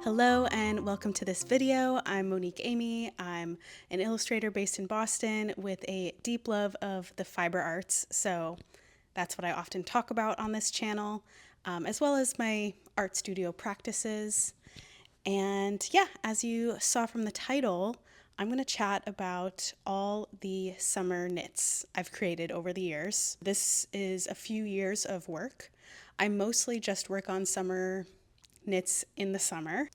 Hello and welcome to this video. I'm Monique Amy. I'm an illustrator based in Boston with a deep love of the fiber arts. So that's what I often talk about on this channel, as well as my art studio practices. And yeah, as you saw from the title, I'm going to chat about all the summer knits I've created over the years. This is a few years of work. I mostly just work on summer knits in the summer.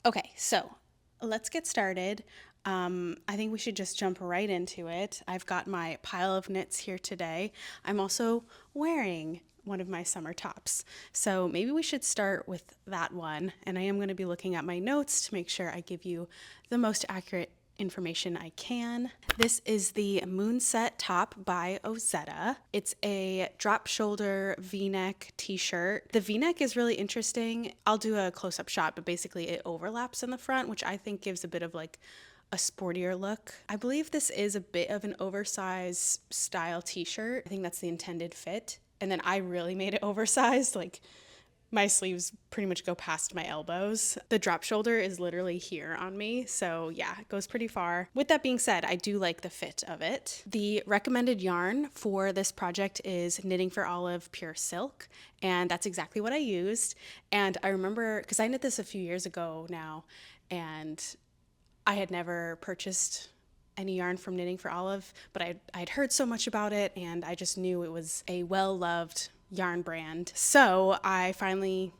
Okay, so let's get started. I think we should just jump right into it. I've got my pile of knits here today. I'm also wearing one of my summer tops. So maybe we should start with that one. And I am going to be looking at my notes to make sure I give you the most accurate information I can. This is the Moonset top by Ozetta. It's a drop shoulder v-neck t-shirt. The v-neck is really interesting. I'll do a close-up shot, but basically it overlaps in the front, which I think gives a bit of like a sportier look. I believe this is a bit of an oversized style t-shirt. I think that's the intended fit. And then I really made it oversized, like my sleeves pretty much go past my elbows. The drop shoulder is literally here on me, so yeah, it goes pretty far. With that being said, I do like the fit of it. The recommended yarn for this project is Knitting for Olive Pure Silk, and that's exactly what I used. And I remember, because I knit this a few years ago now, and I had never purchased any yarn from Knitting for Olive, but I'd heard so much about it, and I just knew it was a well-loved yarn brand. So I finally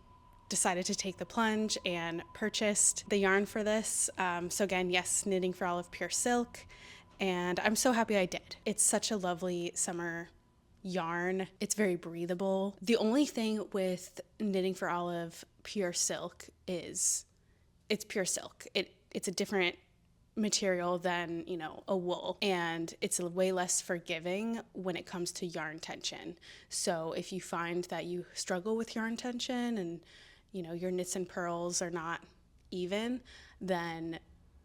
decided to take the plunge and purchased the yarn for this. So again, yes, Knitting for Olive Pure Silk, and I'm so happy I did. It's such a lovely summer yarn. It's very breathable. The only thing with Knitting for Olive Pure Silk is it's pure silk. It's a different material than, you know, a wool, and it's way less forgiving when it comes to yarn tension. So if you find that you struggle with yarn tension and, you know, your knits and purls are not even, then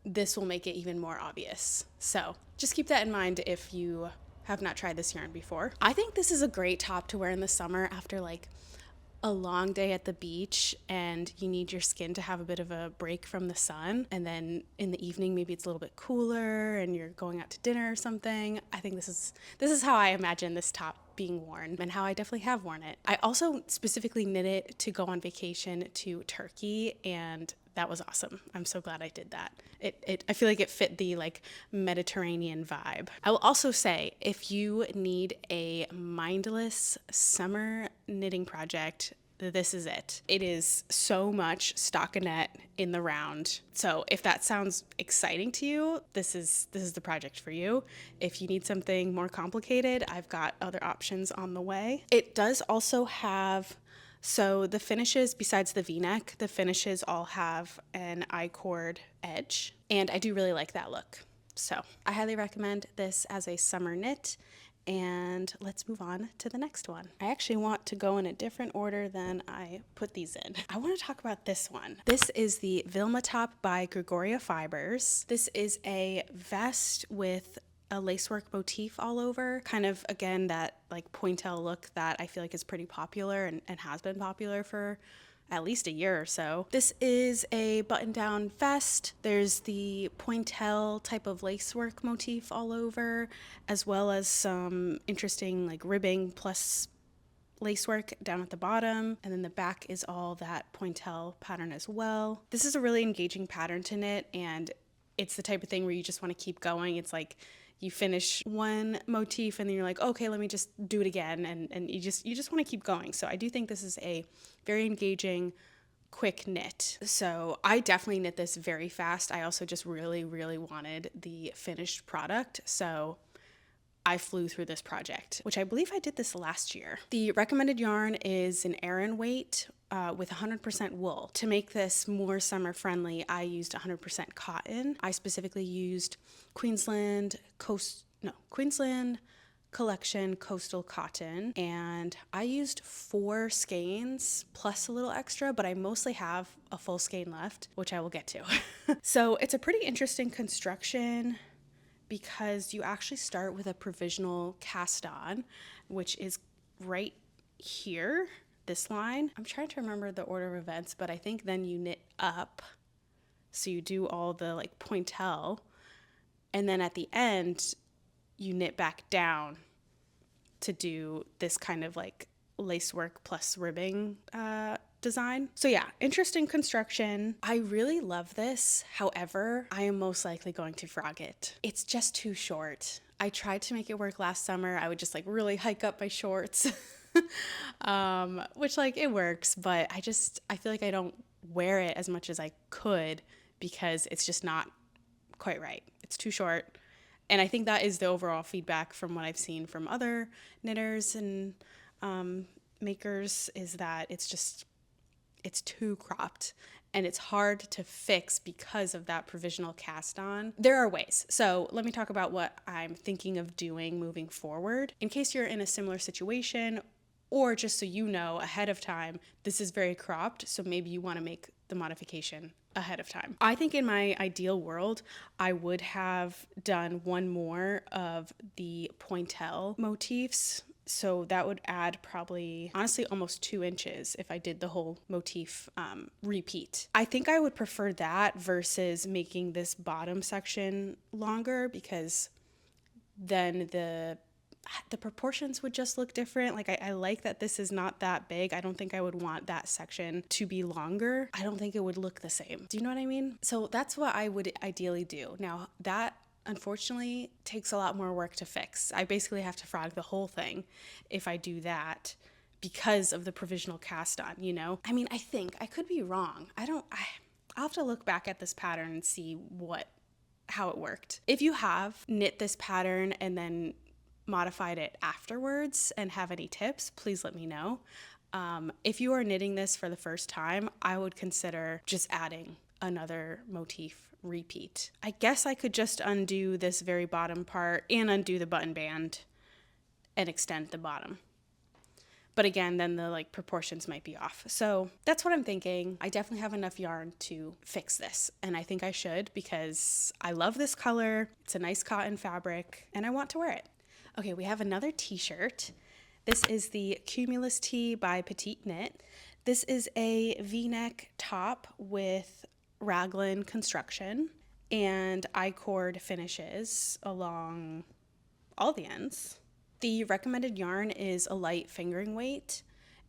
this will make it even more obvious. So just keep that in mind if you have not tried this yarn before. I think this is a great top to wear in the summer after like a long day at the beach and you need your skin to have a bit of a break from the sun, and then in the evening maybe it's a little bit cooler and you're going out to dinner or something. I think this is how I imagine this top being worn and how I definitely have worn it. I also specifically knit it to go on vacation to Turkey, and that was awesome. I'm so glad I did that. I feel like it fit the like Mediterranean vibe. I will also say, if you need a mindless summer knitting project, this is it. It is so much stockinette in the round. So if that sounds exciting to you, this is the project for you. If you need something more complicated, I've got other options on the way. It does also have, so the finishes, besides the v-neck, the finishes all have an I-cord edge, and I do really like that look. So I highly recommend this as a summer knit, and let's move on to the next one. I actually want to go in a different order than I put these in. I want to talk about this one. This is the Vilma top by Gregoria Fibers. This is a vest with a lacework motif all over, kind of again that like pointelle look that I feel like is pretty popular and has been popular for at least a year or so. This is a button-down vest. There's the pointelle type of lacework motif all over, as well as some interesting like ribbing plus lacework down at the bottom, and then the back is all that pointelle pattern as well. This is a really engaging pattern to knit, and it's the type of thing where you just want to keep going. It's like you finish one motif and then you're like, okay, let me just do it again, and you just want to keep going. So I do think this is a very engaging, quick knit. So I definitely knit this very fast. I also just really wanted the finished product, so I flew through this project, which I believe I did this last year. The recommended yarn is an Aran weight with 100% wool. To make this more summer friendly, I used 100% cotton. I specifically used Queensland Collection Coastal Cotton, and I used 4 skeins plus a little extra, but I mostly have a full skein left, which I will get to. So it's a pretty interesting construction because you actually start with a provisional cast on, which is right here, this line. I'm trying to remember the order of events, but I think then you knit up So you do all the like pointelle, and then at the end, you knit back down to do this kind of like lacework plus ribbing design. So yeah, interesting construction. I really love this. However, I am most likely going to frog it. It's just too short. I tried to make it work last summer. I would just like really hike up my shorts, which like it works, but I feel like I don't wear it as much as I could because it's just not quite right. It's too short. And I think that is the overall feedback from what I've seen from other knitters and makers, is that it's too cropped and it's hard to fix because of that provisional cast on. There are ways. So let me talk about what I'm thinking of doing moving forward. In case you're in a similar situation, or just so you know ahead of time, this is very cropped, so maybe you want to make the modification ahead of time. I think in my ideal world, I would have done one more of the pointelle motifs. So that would add probably, honestly, almost 2 inches if I did the whole motif repeat. I think I would prefer that versus making this bottom section longer, because then the proportions would just look different. Like I like that this is not that big. I don't think I would want that section to be longer. I don't think it would look the same. Do you know what I mean? So that's what I would ideally do. Now that unfortunately takes a lot more work to fix. I basically have to frog the whole thing if I do that because of the provisional cast on, you know? I mean, I think I could be wrong. I'll have to look back at this pattern and see how it worked. If you have knit this pattern and then modified it afterwards and have any tips, please let me know. If you are knitting this for the first time, I would consider just adding another motif repeat. I guess I could just undo this very bottom part and undo the button band and extend the bottom. But again, then the like proportions might be off. So that's what I'm thinking. I definitely have enough yarn to fix this, and I think I should because I love this color. It's a nice cotton fabric and I want to wear it. Okay, we have another t-shirt. This is the Cumulus Tee by PetiteKnit. This is a V-neck top with raglan construction and I-cord finishes along all the ends. The recommended yarn is a light fingering weight,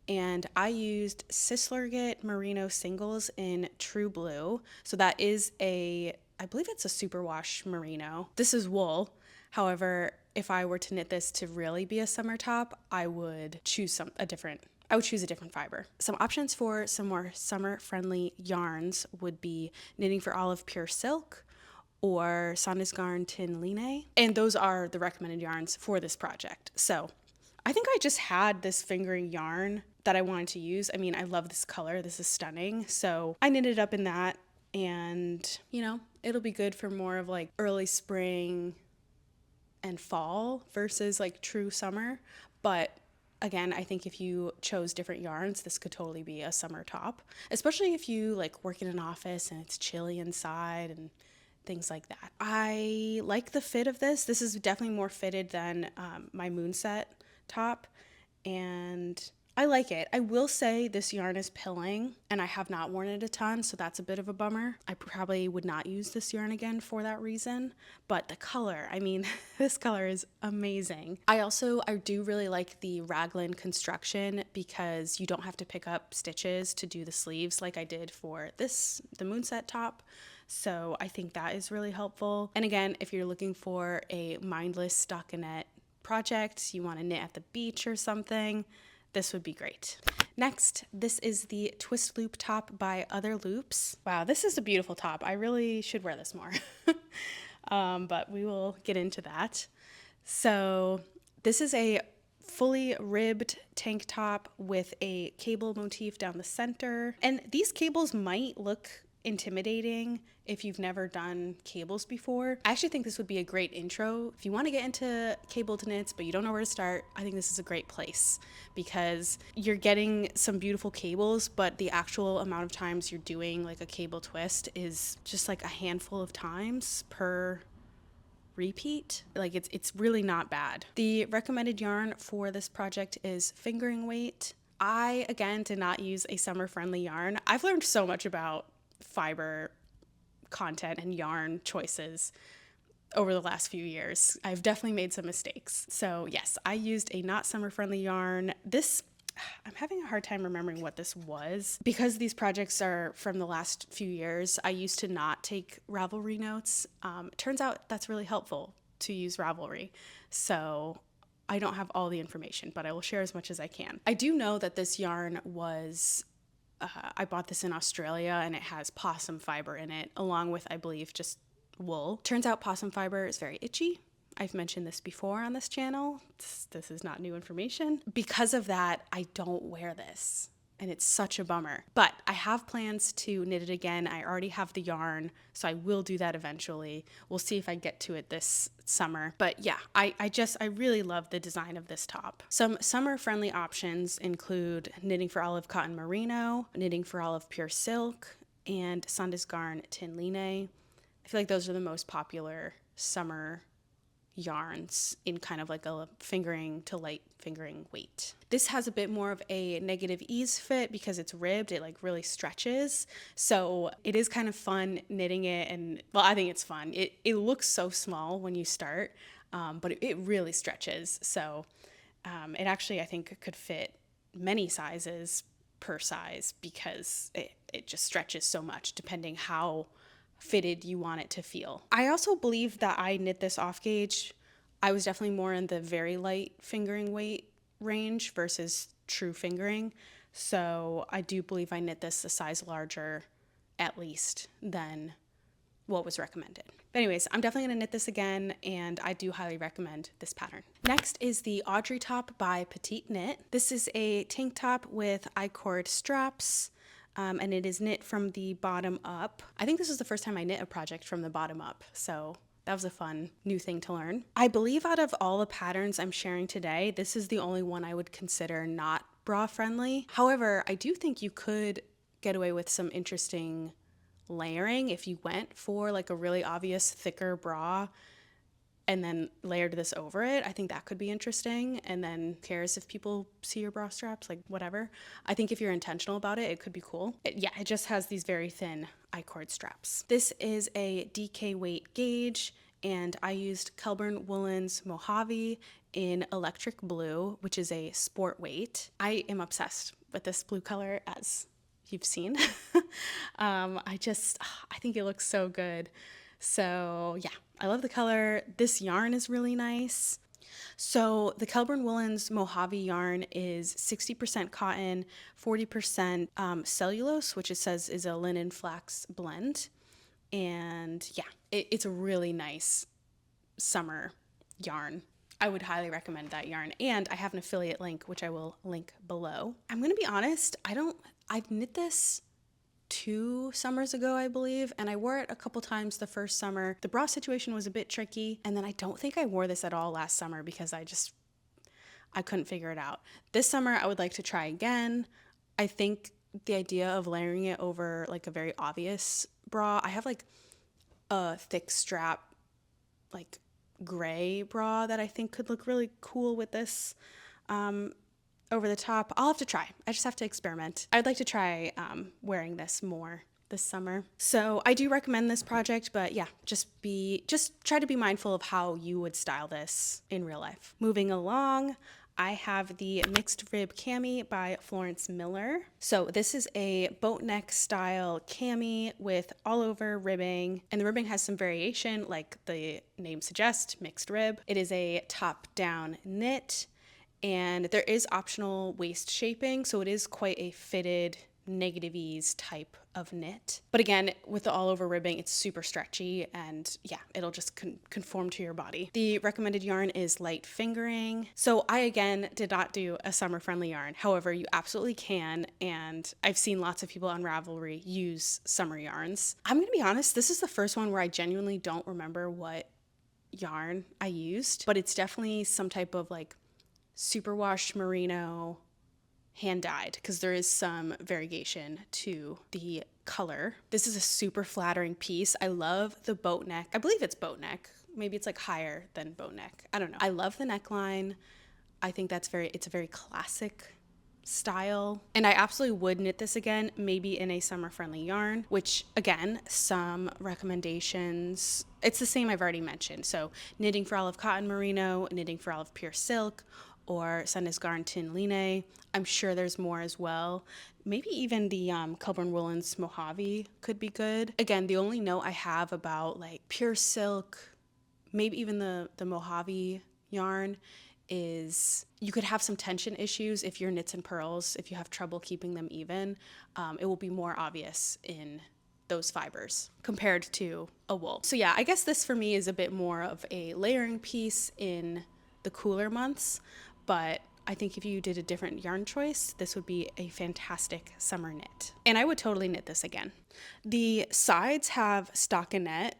and I used Cislergit Merino Singles in True Blue. So that is I believe it's a superwash merino. This is wool. However, if I were to knit this to really be a summer top, I would choose a different fiber. Some options for some more summer-friendly yarns would be Knitting for Olive Pure Silk or Sandnesgarn Tin Line. And those are the recommended yarns for this project. So I think I just had this fingering yarn that I wanted to use. I mean, I love this color. This is stunning. So I knitted up in that, and, you know, it'll be good for more of like early spring and fall versus like true summer. But again, I think if you chose different yarns, this could totally be a summer top, especially if you like work in an office and it's chilly inside and things like that. I like the fit of this. This is definitely more fitted than my Moonset top, and I like it. I will say this yarn is pilling, and I have not worn it a ton, so that's a bit of a bummer. I probably would not use this yarn again for that reason, but the color, I mean, this color is amazing. I do really like the raglan construction because you don't have to pick up stitches to do the sleeves like I did for the Moonset top. So I think that is really helpful. And again, if you're looking for a mindless stockinette project, you want to knit at the beach or something, this would be great. Next, this is the twist loop top by Other Loops. Wow, this is a beautiful top. I really should wear this more, but we will get into that. So this is a fully ribbed tank top with a cable motif down the center. And these cables might look intimidating if you've never done cables before. I actually think this would be a great intro. If you want to get into cabled knits but you don't know where to start, I think this is a great place because you're getting some beautiful cables, but the actual amount of times you're doing like a cable twist is just like a handful of times per repeat. Like it's really not bad. The recommended yarn for this project is fingering weight. I, again, did not use a summer friendly yarn. I've learned so much about fiber content and yarn choices over the last few years. I've definitely made some mistakes. So yes, I used a not summer friendly yarn. I'm having a hard time remembering what this was. Because these projects are from the last few years, I used to not take Ravelry notes. It turns out that's really helpful to use Ravelry. So I don't have all the information, but I will share as much as I can. I do know that this yarn was, I bought this in Australia, and it has possum fiber in it, along with, I believe, just wool. Turns out possum fiber is very itchy. I've mentioned this before on this channel. This is not new information. Because of that, I don't wear this, and it's such a bummer. But I have plans to knit it again. I already have the yarn, so I will do that eventually. We'll see if I get to it this summer. But yeah, I really love the design of this top. Some summer-friendly options include knitting for olive cotton merino, knitting for olive pure silk, and Sandesgarn tin line. I feel like those are the most popular summer yarns in kind of like a fingering to light fingering weight. This has a bit more of a negative ease fit because it's ribbed. It like really stretches. So it is kind of fun knitting it, and well, I think it's fun. It looks so small when you start, but it really stretches. So it actually, I think, could fit many sizes per size because it just stretches so much depending how fitted you want it to feel. I also believe that I knit this off gauge. I was definitely more in the very light fingering weight range versus true fingering. So I do believe I knit this a size larger at least than what was recommended. But anyways, I'm definitely gonna knit this again, and I do highly recommend this pattern. Next is the Audrey top by PetiteKnit. This is a tank top with I-cord straps. And it is knit from the bottom up. I think this is the first time I knit a project from the bottom up, so that was a fun new thing to learn. I believe out of all the patterns I'm sharing today, this is the only one I would consider not bra friendly. However, I do think you could get away with some interesting layering if you went for like a really obvious thicker bra and then layered this over it. I think that could be interesting. And then who cares if people see your bra straps, like whatever. I think if you're intentional about it, it could be cool. It just has these very thin I-cord straps. This is a DK weight gauge, and I used Kelburn Woolen's Mojave in electric blue, which is a sport weight. I am obsessed with this blue color, as you've seen. I think it looks so good. So yeah, I love the color. This yarn is really nice. So the Kelburn Woolen's Mojave yarn is 60% cotton, 40% cellulose, which it says is a linen flax blend. And yeah, it's a really nice summer yarn. I would highly recommend that yarn. And I have an affiliate link, which I will link below. I'm going to be honest, I've knit this 2 summers ago, I believe, and I wore it a couple times the first summer. The bra situation was a bit tricky, and then I don't think I wore this at all last summer because I couldn't figure it out. This summer, I would like to try again. I think the idea of layering it over like a very obvious bra, I have like a thick strap, like gray bra that I think could look really cool with this over the top. I'll have to try. I just have to experiment. I'd like to try wearing this more this summer. So I do recommend this project, but yeah, just try to be mindful of how you would style this in real life. Moving along, I have the Mixed Rib Cami by Florence Miller. So this is a boat neck style cami with all over ribbing, and the ribbing has some variation like the name suggests, mixed rib. It is a top down knit, and there is optional waist shaping, so it is quite a fitted negative ease type of knit. But again, with the all over ribbing, it's super stretchy, and yeah, it'll just conform to your body. The recommended yarn is light fingering. So I again did not do a summer friendly yarn. However, you absolutely can, and I've seen lots of people on Ravelry use summer yarns. I'm gonna be honest, this is the first one where I genuinely don't remember what yarn I used, but it's definitely some type of like superwash merino, hand dyed, because there is some variegation to the color. This is a super flattering piece. I love the boat neck. I believe it's boat neck. Maybe it's like higher than boat neck. I don't know. I love the neckline. I think it's a very classic style. And I absolutely would knit this again, maybe in a summer friendly yarn, which again, some recommendations, it's the same I've already mentioned. So knitting for olive cotton merino, knitting for olive pure silk, or Sunday's Garn Tin Line. I'm sure there's more as well. Maybe even the Kilburn Woolens Mojave could be good. Again, the only note I have about like pure silk, maybe even the Mojave yarn, is you could have some tension issues if your knits and pearls, if you have trouble keeping them even. It will be more obvious in those fibers compared to a wool. So yeah, I guess this for me is a bit more of a layering piece in the cooler months, but I think if you did a different yarn choice, this would be a fantastic summer knit. And I would totally knit this again. The sides have stockinette,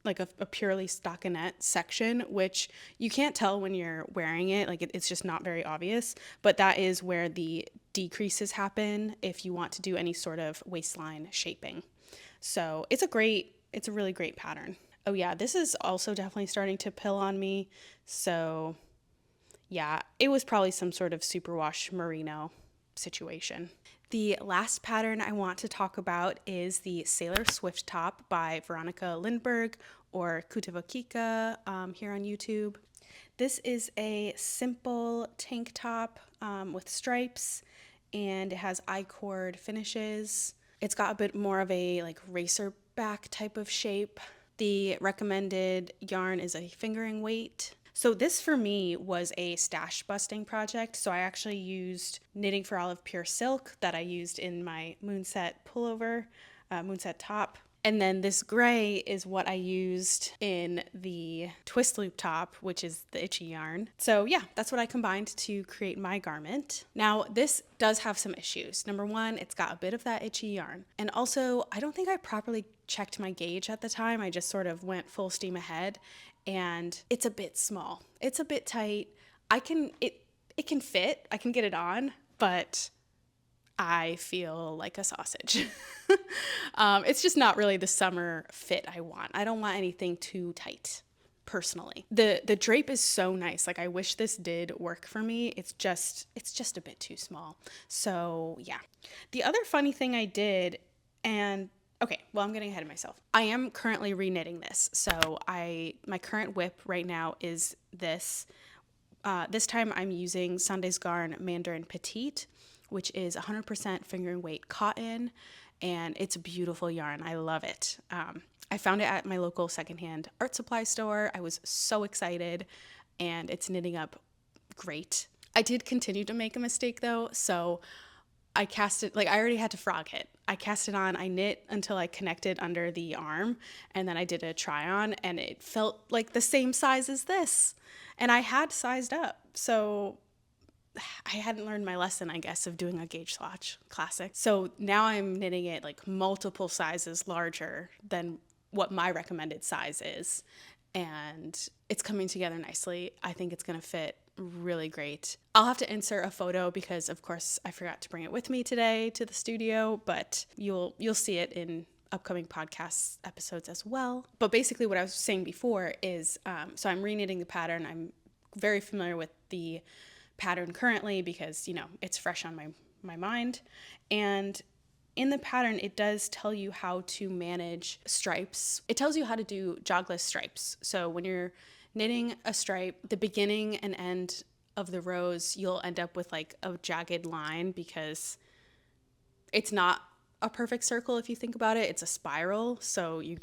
like a purely stockinette section, which you can't tell when you're wearing it. Like it's just not very obvious, but that is where the decreases happen if you want to do any sort of waistline shaping. So it's a really great pattern. Oh yeah, this is also definitely starting to pill on me. So yeah, it was probably some sort of superwash merino situation. The last pattern I want to talk about is the Sailor Swift top by Veronika Lindberg, or Kutavokika here on YouTube. This is a simple tank top with stripes, and it has I-cord finishes. It's got a bit more of a like racer back type of shape. The recommended yarn is a fingering weight. So this for me was a stash busting project. So I actually used knitting for olive pure silk that I used in my Moonset pullover, Moonset top. And then this gray is what I used in the twist loop top, which is the itchy yarn. So yeah, that's what I combined to create my garment. Now this does have some issues. Number one, it's got a bit of that itchy yarn. And also, I don't think I properly checked my gauge at the time. I just sort of went full steam ahead, and it's a bit small. It's a bit tight. It can fit, I can get it on, but I feel like a sausage. It's just not really the summer fit I want. I don't want anything too tight, personally. The drape is so nice. Like I wish this did work for me. It's just a bit too small. So yeah. The other funny thing I did, and okay, well, I'm getting ahead of myself. I am currently reknitting this. So my current whip right now is this. This time I'm using Sunday's Garn Mandarin Petite, which is 100% fingering weight cotton, and it's a beautiful yarn. I love it. I found it at my local secondhand art supply store. I was so excited, and it's knitting up great. I did continue to make a mistake though, so I cast it, like I already had to frog it. I cast it on, I knit until I connected under the arm, and then I did a try on, and it felt like the same size as this. And I had sized up, so I hadn't learned my lesson, I guess, of doing a gauge swatch. Classic. So now I'm knitting it like multiple sizes larger than what my recommended size is, and it's coming together nicely. I think it's going to fit really great. I'll have to insert a photo because of course I forgot to bring it with me today to the studio, but you'll see it in upcoming podcast episodes as well. But basically what I was saying before is, so I'm reknitting the pattern. I'm very familiar with the pattern currently because, you know, it's fresh on my mind. And in the pattern, it does tell you how to manage stripes. It tells you how to do jogless stripes. So when you're knitting a stripe, the beginning and end of the rows, you'll end up with like a jagged line because it's not a perfect circle if you think about it. It's a spiral, so you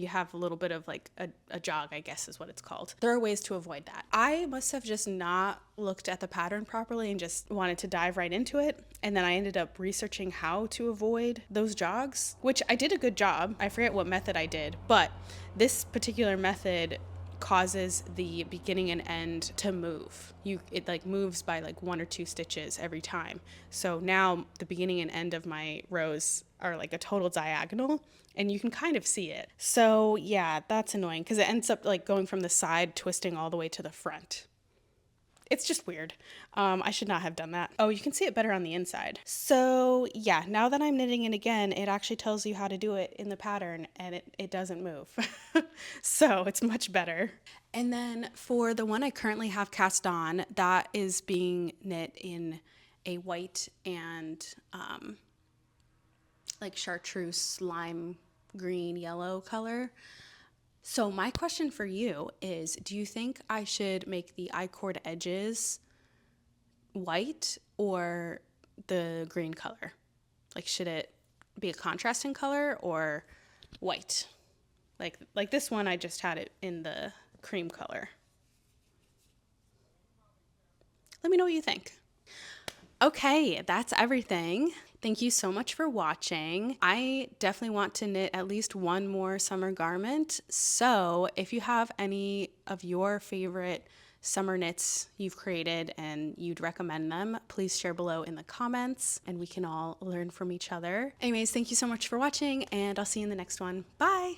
have a little bit of like a jog, I guess is what it's called. There are ways to avoid that. I must have just not looked at the pattern properly and just wanted to dive right into it, and then I ended up researching how to avoid those jogs, which I did a good job. I forget what method I did, but this particular method causes the beginning and end to move. It like moves by like 1 or 2 stitches every time. So now the beginning and end of my rows are like a total diagonal, and you can kind of see it. So yeah, that's annoying because it ends up like going from the side, twisting all the way to the front. It's just weird. I should not have done that. Oh, you can see it better on the inside. So yeah, now that I'm knitting it again, it actually tells you how to do it in the pattern, and it doesn't move. So it's much better. And then for the one I currently have cast on, that is being knit in a white and like chartreuse, lime green, yellow color. So my question for you is, do you think I should make the I-cord edges white or the green color? Like, should it be a contrasting color or white? Like this one, I just had it in the cream color. Let me know what you think. Okay, that's everything. Thank you so much for watching. I definitely want to knit at least one more summer garment. So if you have any of your favorite summer knits you've created and you'd recommend them, please share below in the comments and we can all learn from each other. Anyways, thank you so much for watching and I'll see you in the next one. Bye!